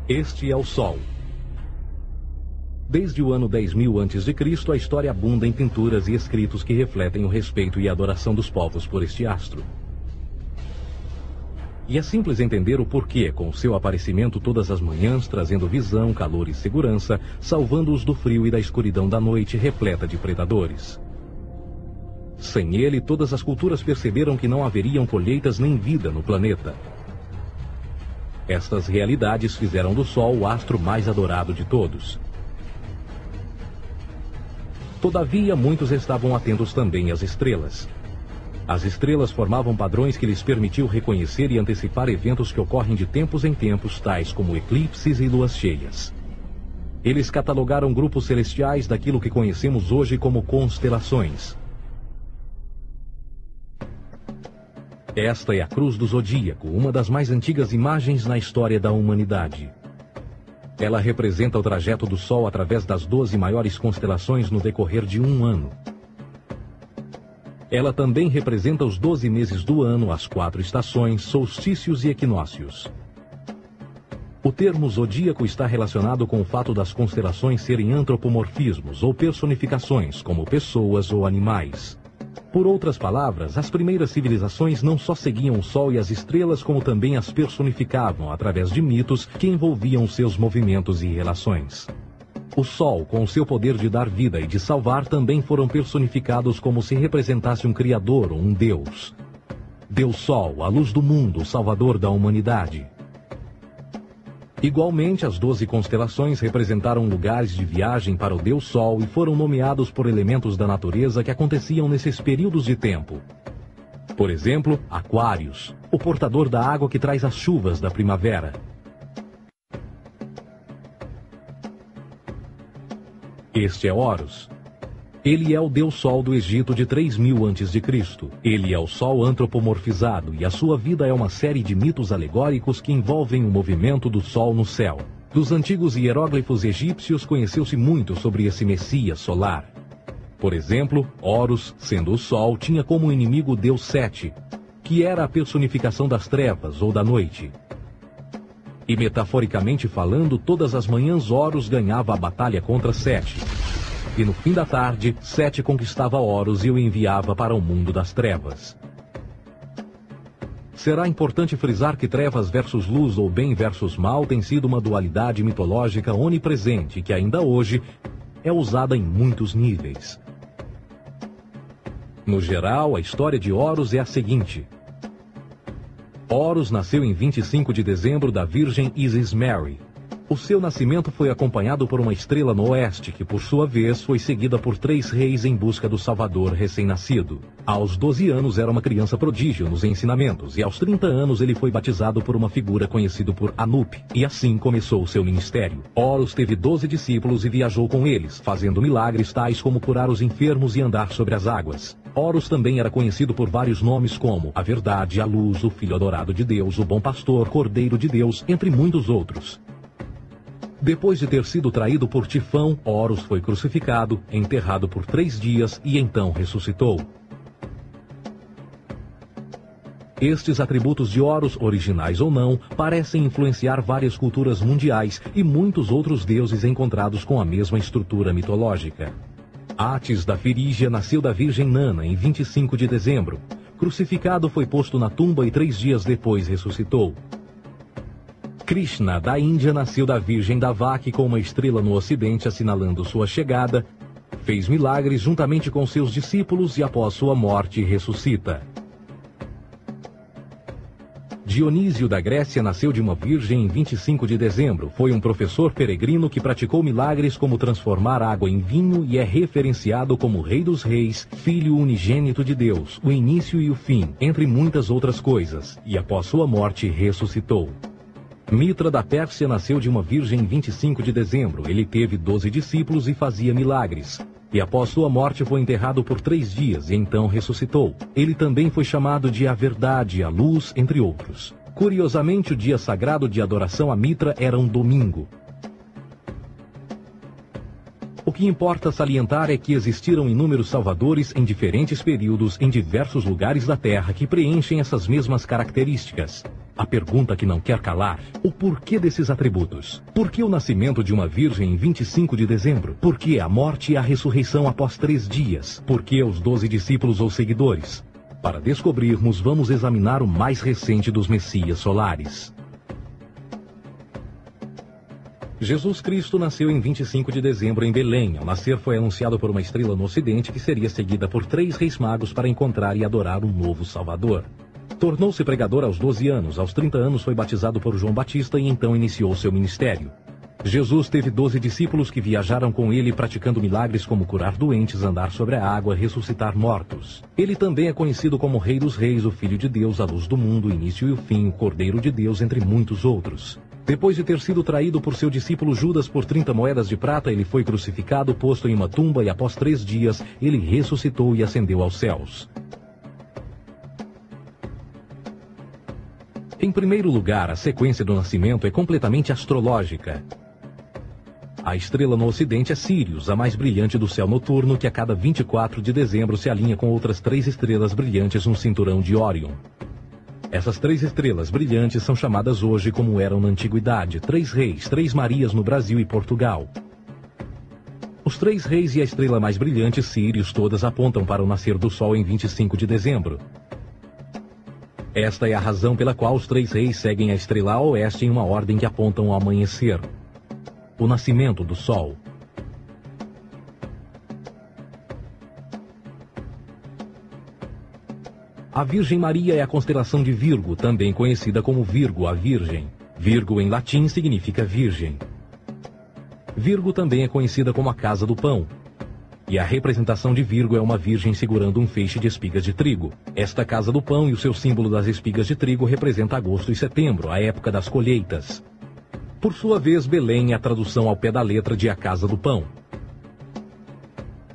Este é o Sol. Desde o ano 10.000 a.C., a história abunda em pinturas e escritos que refletem o respeito e a adoração dos povos por este astro. E é simples entender o porquê, com seu aparecimento todas as manhãs, trazendo visão, calor e segurança, salvando-os do frio e da escuridão da noite repleta de predadores. Sem ele, todas as culturas perceberam que não haveriam colheitas nem vida no planeta. Estas realidades fizeram do Sol o astro mais adorado de todos. Todavia, muitos estavam atentos também às estrelas. As estrelas formavam padrões que lhes permitiam reconhecer e antecipar eventos que ocorrem de tempos em tempos, tais como eclipses e luas cheias. Eles catalogaram grupos celestiais daquilo que conhecemos hoje como constelações. Esta é a Cruz do Zodíaco, uma das mais antigas imagens na história da humanidade. Ela representa o trajeto do Sol através das 12 maiores constelações no decorrer de um ano. Ela também representa os 12 meses do ano, as 4 estações, solstícios e equinócios. O termo zodíaco está relacionado com o fato das constelações serem antropomorfismos ou personificações, como pessoas ou animais. Por outras palavras, as primeiras civilizações não só seguiam o Sol e as estrelas, como também as personificavam através de mitos que envolviam seus movimentos e relações. O Sol, com o seu poder de dar vida e de salvar, também foram personificados como se representasse um Criador ou um Deus. Deus Sol, a luz do mundo, o Salvador da humanidade. Igualmente, as 12 constelações representaram lugares de viagem para o Deus Sol e foram nomeados por elementos da natureza que aconteciam nesses períodos de tempo. Por exemplo, Aquários, o portador da água que traz as chuvas da primavera. Este é Horus. Ele é o Deus Sol do Egito de 3.000 a.C. Ele é o Sol antropomorfizado e a sua vida é uma série de mitos alegóricos que envolvem o movimento do Sol no céu. Dos antigos hieróglifos egípcios conheceu-se muito sobre esse Messias solar. Por exemplo, Horus, sendo o Sol, tinha como inimigo o Deus Sete, que era a personificação das trevas ou da noite. E metaforicamente falando, todas as manhãs Horus ganhava a batalha contra Sete. E no fim da tarde, Sete conquistava Horus e o enviava para o mundo das trevas. Será importante frisar que trevas versus luz ou bem versus mal tem sido uma dualidade mitológica onipresente que ainda hoje é usada em muitos níveis. No geral, a história de Horus é a seguinte. Horus nasceu em 25 de dezembro da Virgem Isis Mary. O seu nascimento foi acompanhado por uma estrela no oeste, que por sua vez foi seguida por 3 reis em busca do Salvador recém-nascido. Aos 12 anos era uma criança prodígio nos ensinamentos, e aos 30 anos ele foi batizado por uma figura conhecida por Anup, e assim começou o seu ministério. Horus teve 12 discípulos e viajou com eles, fazendo milagres tais como curar os enfermos e andar sobre as águas. Horus também era conhecido por vários nomes como a Verdade, a Luz, o Filho Adorado de Deus, o Bom Pastor, Cordeiro de Deus, entre muitos outros. Depois de ter sido traído por Tifão, Horus foi crucificado, enterrado por 3 dias e então ressuscitou. Estes atributos de Horus, originais ou não, parecem influenciar várias culturas mundiais e muitos outros deuses encontrados com a mesma estrutura mitológica. Atis da Firígia nasceu da Virgem Nana em 25 de dezembro. Crucificado, foi posto na tumba e 3 dias depois ressuscitou. Krishna, da Índia, nasceu da Virgem Davaki com uma estrela no ocidente assinalando sua chegada, fez milagres juntamente com seus discípulos e após sua morte ressuscita. Dionísio da Grécia nasceu de uma virgem em 25 de dezembro. Foi um professor peregrino que praticou milagres como transformar água em vinho e é referenciado como Rei dos Reis, Filho unigênito de Deus, o início e o fim, entre muitas outras coisas, e após sua morte ressuscitou. Mitra da Pérsia nasceu de uma virgem em 25 de dezembro. Ele teve 12 discípulos e fazia milagres. E após sua morte foi enterrado por 3 dias e então ressuscitou. Ele também foi chamado de a Verdade, a Luz, entre outros. Curiosamente, o dia sagrado de adoração a Mitra era um domingo. O que importa salientar é que existiram inúmeros salvadores em diferentes períodos em diversos lugares da Terra que preenchem essas mesmas características. A pergunta que não quer calar: o porquê desses atributos? Por que o nascimento de uma virgem em 25 de dezembro? Por que a morte e a ressurreição após 3 dias? Por que os 12 discípulos ou seguidores? Para descobrirmos, vamos examinar o mais recente dos Messias solares. Jesus Cristo nasceu em 25 de dezembro em Belém. Ao nascer foi anunciado por uma estrela no ocidente que seria seguida por 3 reis magos para encontrar e adorar um novo Salvador. Tornou-se pregador aos 12 anos. Aos 30 anos foi batizado por João Batista e então iniciou seu ministério. Jesus teve 12 discípulos que viajaram com ele praticando milagres como curar doentes, andar sobre a água, ressuscitar mortos. Ele também é conhecido como Rei dos Reis, o Filho de Deus, a luz do mundo, o início e o fim, o Cordeiro de Deus, entre muitos outros. Depois de ter sido traído por seu discípulo Judas por 30 moedas de prata, ele foi crucificado, posto em uma tumba e após 3 dias ele ressuscitou e ascendeu aos céus. Em primeiro lugar, a sequência do nascimento é completamente astrológica. A estrela no ocidente é Sírius, a mais brilhante do céu noturno, que a cada 24 de dezembro se alinha com outras 3 estrelas brilhantes no cinturão de Órion. Essas 3 estrelas brilhantes são chamadas hoje, como eram na antiguidade, 3 reis, 3 Marias no Brasil e Portugal. Os 3 reis e a estrela mais brilhante, Sírius, todas apontam para o nascer do Sol em 25 de dezembro. Esta é a razão pela qual os 3 reis seguem a estrela a oeste em uma ordem que apontam ao amanhecer. O nascimento do Sol. A Virgem Maria é a constelação de Virgo, também conhecida como Virgo, a Virgem. Virgo em latim significa virgem. Virgo também é conhecida como a Casa do Pão. E a representação de Virgo é uma virgem segurando um feixe de espigas de trigo. Esta Casa do Pão e o seu símbolo das espigas de trigo representa agosto e setembro, a época das colheitas. Por sua vez, Belém é a tradução ao pé da letra de a Casa do Pão.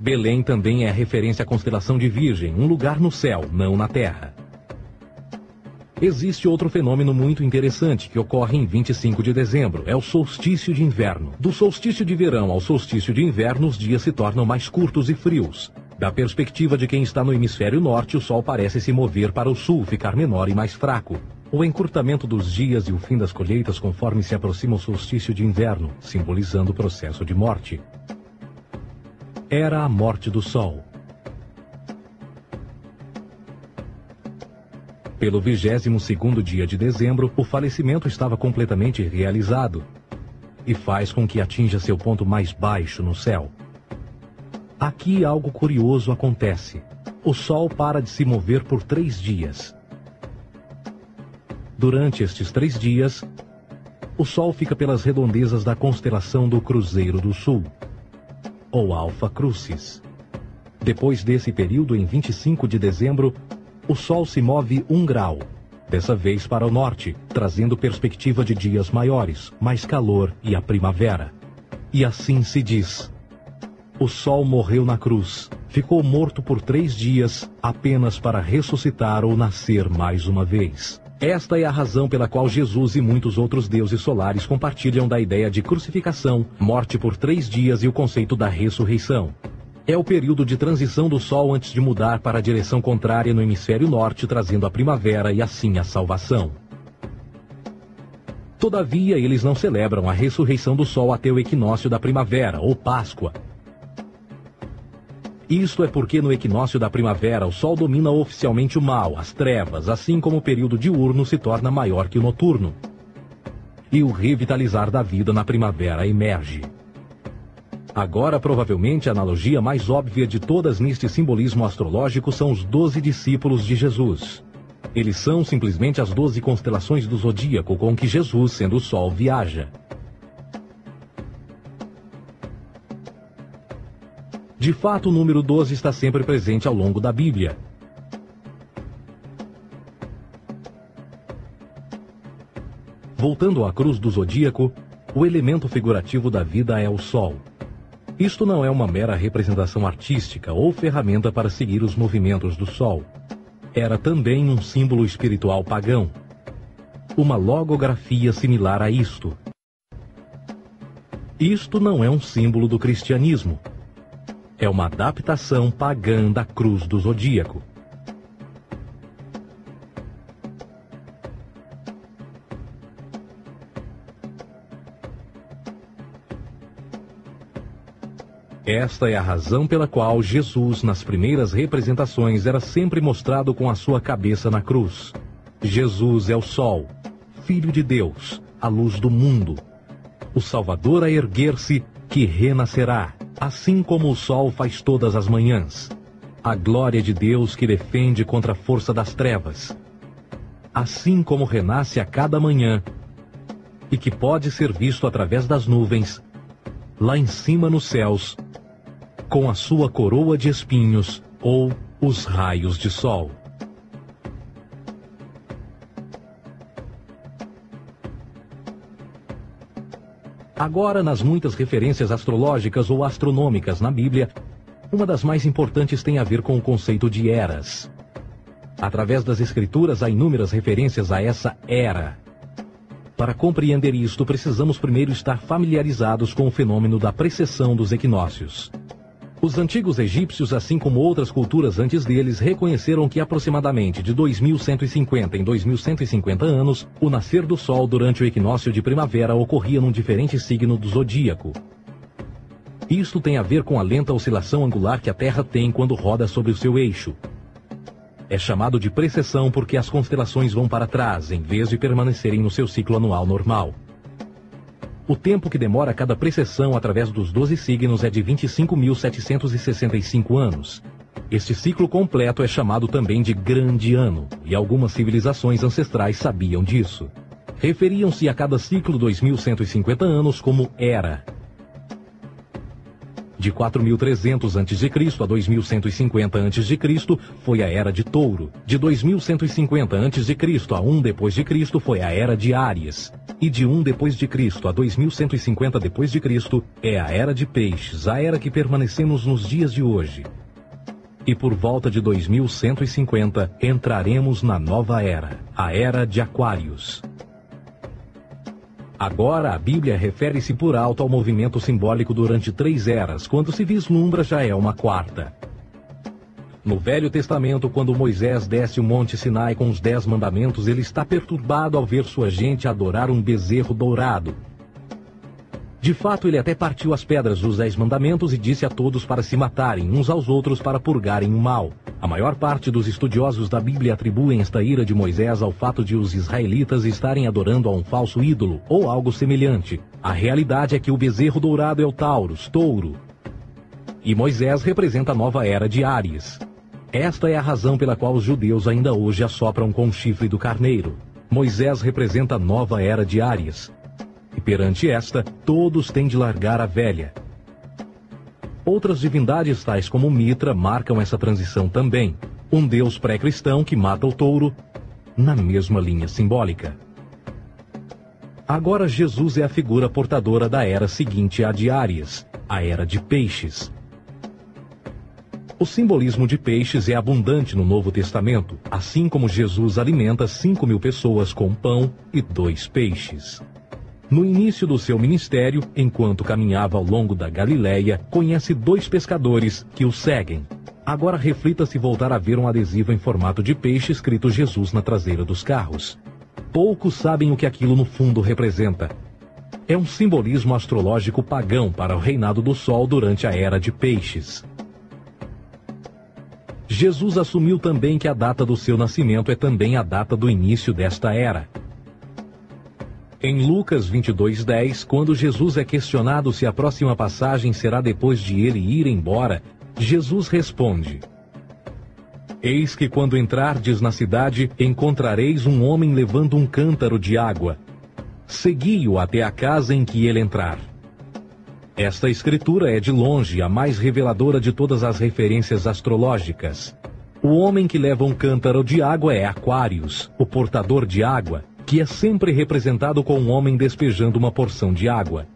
Belém também é a referência à constelação de Virgem, um lugar no céu, não na terra. Existe outro fenômeno muito interessante que ocorre em 25 de dezembro, é o solstício de inverno. Do solstício de verão ao solstício de inverno, os dias se tornam mais curtos e frios. Da perspectiva de quem está no hemisfério norte, o sol parece se mover para o sul, ficar menor e mais fraco. O encurtamento dos dias e o fim das colheitas conforme se aproxima o solstício de inverno, simbolizando o processo de morte. Era a morte do Sol. Pelo 22º dia de dezembro, o falecimento estava completamente realizado e faz com que atinja seu ponto mais baixo no céu. Aqui algo curioso acontece. O Sol para de se mover por 3 dias. Durante estes 3 dias, o Sol fica pelas redondezas da constelação do Cruzeiro do Sul, ou Alfa Crucis. Depois desse período, em 25 de dezembro, o Sol se move 1 grau, dessa vez para o norte, trazendo perspectiva de dias maiores, mais calor e a primavera. E assim se diz: o Sol morreu na cruz, ficou morto por 3 dias, apenas para ressuscitar ou nascer mais uma vez. Esta é a razão pela qual Jesus e muitos outros deuses solares compartilham da ideia de crucificação, morte por 3 dias e o conceito da ressurreição. É o período de transição do Sol antes de mudar para a direção contrária no hemisfério norte, trazendo a primavera e assim a salvação. Todavia, eles não celebram a ressurreição do Sol até o equinócio da primavera, ou Páscoa. Isto é porque no equinócio da primavera o Sol domina oficialmente o mal, as trevas, assim como o período diurno se torna maior que o noturno. E o revitalizar da vida na primavera emerge. Agora, provavelmente, a analogia mais óbvia de todas neste simbolismo astrológico são os 12 discípulos de Jesus. Eles são simplesmente as 12 constelações do zodíaco com que Jesus, sendo o Sol, viaja. De fato, o número 12 está sempre presente ao longo da Bíblia. Voltando à cruz do zodíaco, o elemento figurativo da vida é o Sol. Isto não é uma mera representação artística ou ferramenta para seguir os movimentos do Sol. Era também um símbolo espiritual pagão. Uma logografia similar a isto. Isto não é um símbolo do cristianismo. É uma adaptação pagã da cruz do zodíaco. Esta é a razão pela qual Jesus, nas primeiras representações, era sempre mostrado com a sua cabeça na cruz. Jesus é o Sol, Filho de Deus, a luz do mundo. O Salvador a erguer-se, que renascerá, assim como o sol faz todas as manhãs. A glória de Deus que defende contra a força das trevas. Assim como renasce a cada manhã, e que pode ser visto através das nuvens, lá em cima nos céus, com a sua coroa de espinhos ou os raios de sol. Agora, nas muitas referências astrológicas ou astronômicas na Bíblia, uma das mais importantes tem a ver com o conceito de eras. Através das Escrituras há inúmeras referências a essa era. Para compreender isto, precisamos primeiro estar familiarizados com o fenômeno da precessão dos equinócios. Os antigos egípcios, assim como outras culturas antes deles, reconheceram que aproximadamente de 2150 em 2150 anos, o nascer do Sol durante o equinócio de primavera ocorria num diferente signo do zodíaco. Isto tem a ver com a lenta oscilação angular que a Terra tem quando roda sobre o seu eixo. É chamado de precessão porque as constelações vão para trás, em vez de permanecerem no seu ciclo anual normal. O tempo que demora cada precessão através dos 12 signos é de 25.765 anos. Este ciclo completo é chamado também de Grande Ano, e algumas civilizações ancestrais sabiam disso. Referiam-se a cada ciclo 2.150 anos como Era. De 4.300 a.C. a 2.150 a.C. foi a Era de Touro. De 2.150 a.C. a 1 d.C. foi a Era de Áries. E de 1 d.C. a 2.150 d.C. é a Era de Peixes, a era que permanecemos nos dias de hoje. E por volta de 2150 entraremos na nova era, a Era de Aquários. Agora, a Bíblia refere-se por alto ao movimento simbólico durante 3 eras, quando se vislumbra já é uma quarta. No Velho Testamento, quando Moisés desce o Monte Sinai com os 10 mandamentos, ele está perturbado ao ver sua gente adorar um bezerro dourado. De fato, ele até partiu as pedras dos 10 mandamentos e disse a todos para se matarem uns aos outros para purgarem o mal. A maior parte dos estudiosos da Bíblia atribuem esta ira de Moisés ao fato de os israelitas estarem adorando a um falso ídolo, ou algo semelhante. A realidade é que o bezerro dourado é o Taurus, touro. E Moisés representa a nova era de Áries. Esta é a razão pela qual os judeus ainda hoje assopram com o chifre do carneiro. Moisés representa a nova era de Áries. E perante esta, todos têm de largar a velha. Outras divindades, tais como Mitra, marcam essa transição também. Um deus pré-cristão que mata o touro, na mesma linha simbólica. Agora Jesus é a figura portadora da era seguinte à de Áries, a era de Peixes. O simbolismo de peixes é abundante no Novo Testamento, assim como Jesus alimenta 5.000 pessoas com pão e 2 peixes. No início do seu ministério, enquanto caminhava ao longo da Galileia, conhece 2 pescadores que o seguem. Agora reflita se voltar a ver um adesivo em formato de peixe escrito Jesus na traseira dos carros. Poucos sabem o que aquilo no fundo representa. É um simbolismo astrológico pagão para o reinado do Sol durante a Era de Peixes. Jesus assumiu também que a data do seu nascimento é também a data do início desta era. Em Lucas 22:10, quando Jesus é questionado se a próxima passagem será depois de ele ir embora, Jesus responde: Eis que quando entrardes na cidade, encontrareis um homem levando um cântaro de água. Segui-o até a casa em que ele entrar. Esta escritura é de longe a mais reveladora de todas as referências astrológicas. O homem que leva um cântaro de água é Aquários, o portador de água, que é sempre representado com um homem despejando uma porção de água.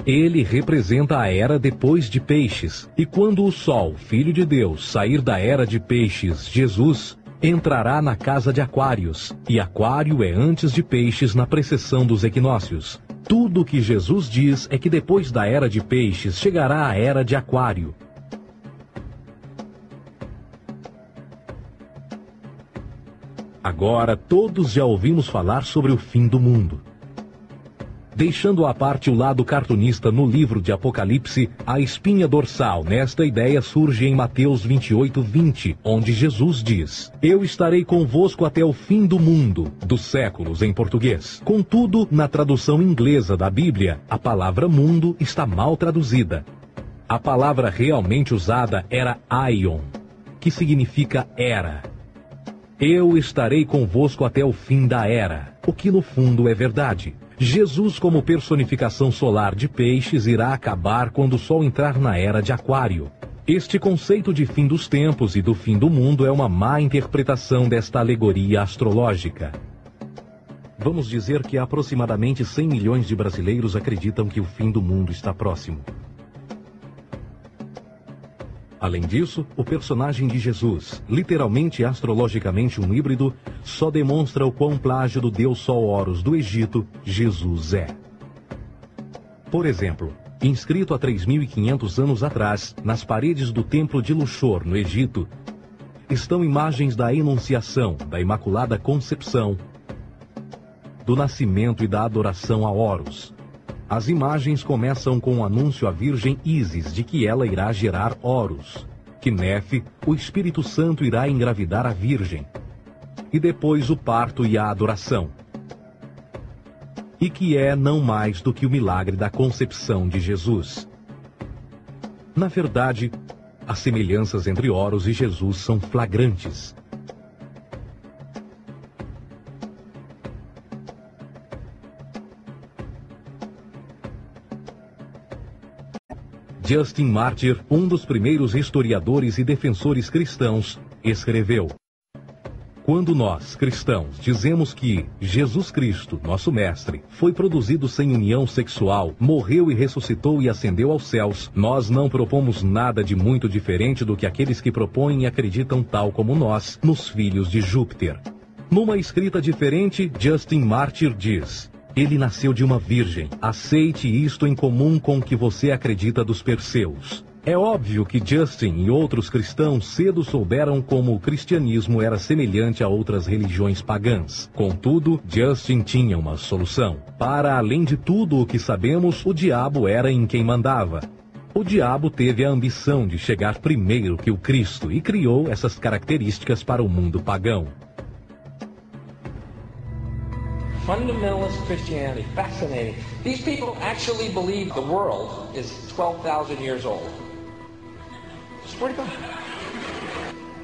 Ele representa a era depois de Peixes, e quando o Sol, Filho de Deus, sair da era de Peixes, Jesus, entrará na casa de Aquários, e Aquário é antes de Peixes na precessão dos equinócios. Tudo o que Jesus diz é que depois da era de peixes chegará a era de aquário. Agora todos já ouvimos falar sobre o fim do mundo. Deixando à parte o lado cartunista no livro de Apocalipse, a espinha dorsal nesta ideia surge em Mateus 28:20, onde Jesus diz: Eu estarei convosco até o fim do mundo, dos séculos em português. Contudo, na tradução inglesa da Bíblia, a palavra mundo está mal traduzida. A palavra realmente usada era aion, que significa era. Eu estarei convosco até o fim da era, o que no fundo é verdade. Jesus, como personificação solar de peixes, irá acabar quando o Sol entrar na era de aquário. Este conceito de fim dos tempos e do fim do mundo é uma má interpretação desta alegoria astrológica. Vamos dizer que aproximadamente 100 milhões de brasileiros acreditam que o fim do mundo está próximo. Além disso, o personagem de Jesus, literalmente e astrologicamente um híbrido, só demonstra o quão plágio do deus Sol Horus do Egito, Jesus é. Por exemplo, inscrito há 3.500 anos atrás, nas paredes do templo de Luxor, no Egito, estão imagens da Enunciação, da Imaculada Concepção, do nascimento e da adoração a Horus. As imagens começam com o anúncio à Virgem Ísis de que ela irá gerar Horus, que Nefe, o Espírito Santo, irá engravidar a Virgem, e depois o parto e a adoração, e que é não mais do que o milagre da concepção de Jesus. Na verdade, as semelhanças entre Horus e Jesus são flagrantes. Justin Martyr, um dos primeiros historiadores e defensores cristãos, escreveu: Quando nós, cristãos, dizemos que Jesus Cristo, nosso Mestre, foi produzido sem união sexual, morreu e ressuscitou e ascendeu aos céus, nós não propomos nada de muito diferente do que aqueles que propõem e acreditam tal como nós, nos filhos de Júpiter. Numa escrita diferente, Justin Martyr diz: Ele nasceu de uma virgem. Aceite isto em comum com o que você acredita dos perseus. É óbvio que Justin e outros cristãos cedo souberam como o cristianismo era semelhante a outras religiões pagãs. Contudo, Justin tinha uma solução. Para além de tudo o que sabemos, o diabo era em quem mandava. O diabo teve a ambição de chegar primeiro que o Cristo e criou essas características para o mundo pagão. Fundamentalist Christianity, fascinating. These people actually believe the world is 12,000 years old. Swear to God.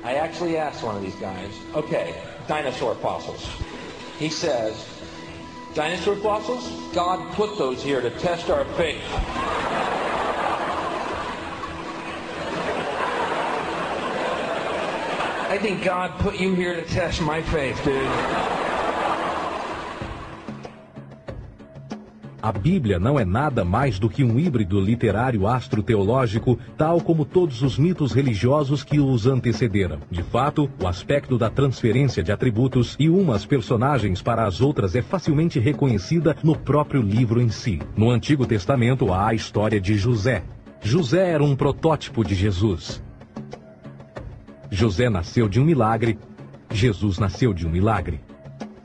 I actually asked one of these guys, okay, dinosaur fossils. He says, dinosaur fossils? God put those here to test our faith. I think God put you here to test my faith, dude. A Bíblia não é nada mais do que um híbrido literário astroteológico, tal como todos os mitos religiosos que os antecederam. De fato, o aspecto da transferência de atributos e umas personagens para as outras é facilmente reconhecida no próprio livro em si. No Antigo Testamento há a história de José. José era um protótipo de Jesus. José nasceu de um milagre, Jesus nasceu de um milagre.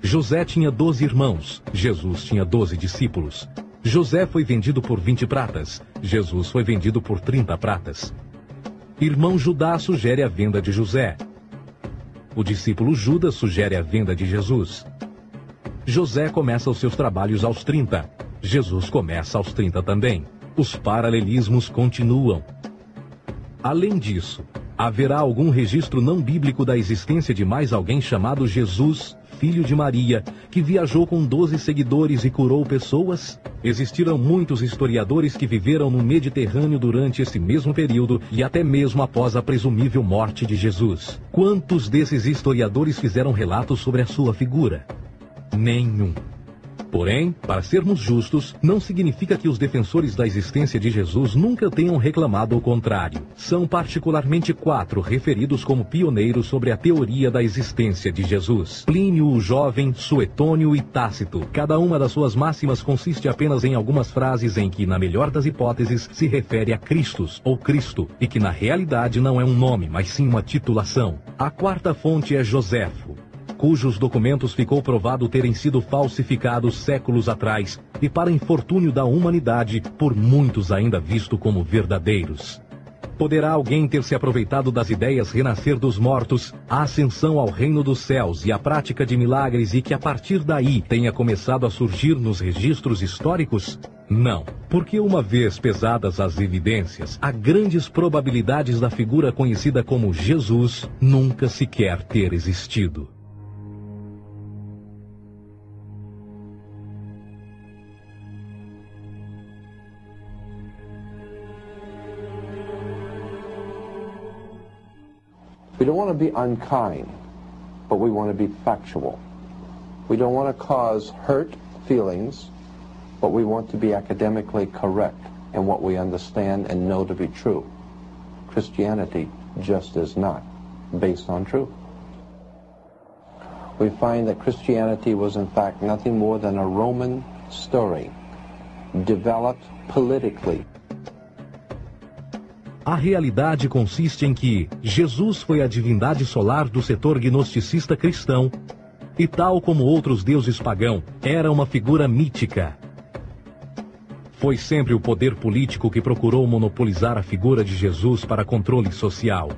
José tinha 12 irmãos, Jesus tinha 12 discípulos. José foi vendido por 20 pratas, Jesus foi vendido por 30 pratas. Irmão Judá sugere a venda de José. O discípulo Judas sugere a venda de Jesus. José começa os seus trabalhos aos 30, Jesus começa aos 30 também. Os paralelismos continuam. Além disso, haverá algum registro não bíblico da existência de mais alguém chamado Jesus, filho de Maria, que viajou com 12 seguidores e curou pessoas? Existiram muitos historiadores que viveram no Mediterrâneo durante esse mesmo período e até mesmo após a presumível morte de Jesus. Quantos desses historiadores fizeram relatos sobre a sua figura? Nenhum. Porém, para sermos justos, não significa que os defensores da existência de Jesus nunca tenham reclamado o contrário. São particularmente 4 referidos como pioneiros sobre a teoria da existência de Jesus: Plínio o Jovem, Suetônio e Tácito. Cada uma das suas máximas consiste apenas em algumas frases em que, na melhor das hipóteses, se refere a Christus ou Cristo, e que na realidade não é um nome, mas sim uma titulação. A 4ª fonte é Joséfo, cujos documentos ficou provado terem sido falsificados séculos atrás e, para infortúnio da humanidade, por muitos ainda visto como verdadeiros. Poderá alguém ter se aproveitado das ideias renascer dos mortos, a ascensão ao reino dos céus e a prática de milagres e que a partir daí tenha começado a surgir nos registros históricos? Não, porque uma vez pesadas as evidências, há grandes probabilidades da figura conhecida como Jesus nunca sequer ter existido. We don't want to be unkind, but we want to be factual. We don't want to cause hurt feelings, but we want to be academically correct in what we understand and know to be true. Christianity just is not based on truth. We find that Christianity was in fact nothing more than a Roman story, developed politically. A realidade consiste em que Jesus foi a divindade solar do setor gnosticista cristão e, tal como outros deuses pagãos, era uma figura mítica. Foi sempre o poder político que procurou monopolizar a figura de Jesus para controle social.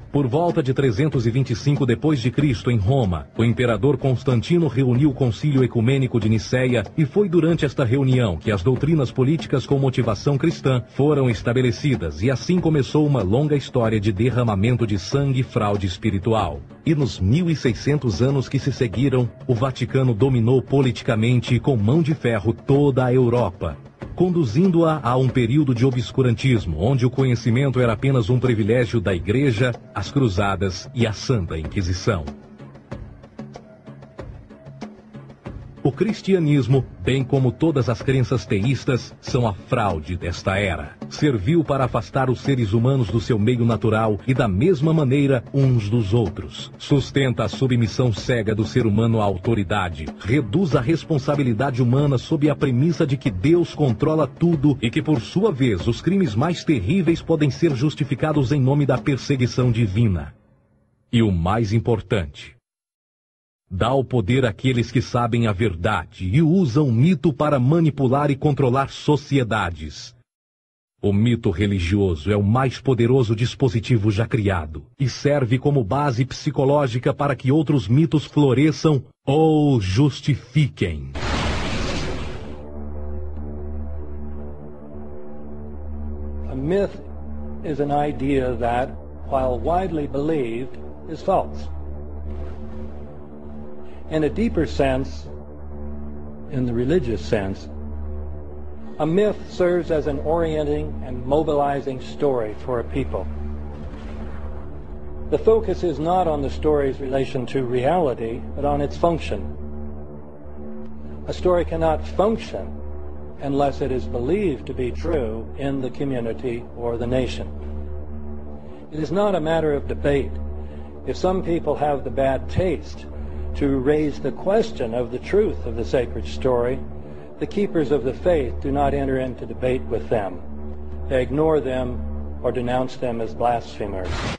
Por volta de 325 d.C., em Roma, o imperador Constantino reuniu o Concílio Ecumênico de Niceia e foi durante esta reunião que as doutrinas políticas com motivação cristã foram estabelecidas e assim começou uma longa história de derramamento de sangue e fraude espiritual. E nos 1600 anos que se seguiram, o Vaticano dominou politicamente e com mão de ferro toda a Europa, conduzindo-a a um período de obscurantismo, onde o conhecimento era apenas um privilégio da Igreja, as Cruzadas e a Santa Inquisição. O cristianismo, bem como todas as crenças teístas, são a fraude desta era. Serviu para afastar os seres humanos do seu meio natural e da mesma maneira uns dos outros. Sustenta a submissão cega do ser humano à autoridade. Reduz a responsabilidade humana sob a premissa de que Deus controla tudo e que, por sua vez, os crimes mais terríveis podem ser justificados em nome da perseguição divina. E o mais importante, dá o poder àqueles que sabem a verdade e usam o mito para manipular e controlar sociedades. O mito religioso é o mais poderoso dispositivo já criado e serve como base psicológica para que outros mitos floresçam ou justifiquem. A myth is an idea that, while widely believed, is false. In a deeper sense, in the religious sense, a myth serves as an orienting and mobilizing story for a people. The focus is not on the story's relation to reality, but on its function. A story cannot function unless it is believed to be true in the community or the nation. It is not a matter of debate. If some people have the bad taste to raise the question of the truth of the sacred story, the keepers of the faith do not enter into debate with them. They ignore them or denounce them as blasphemers.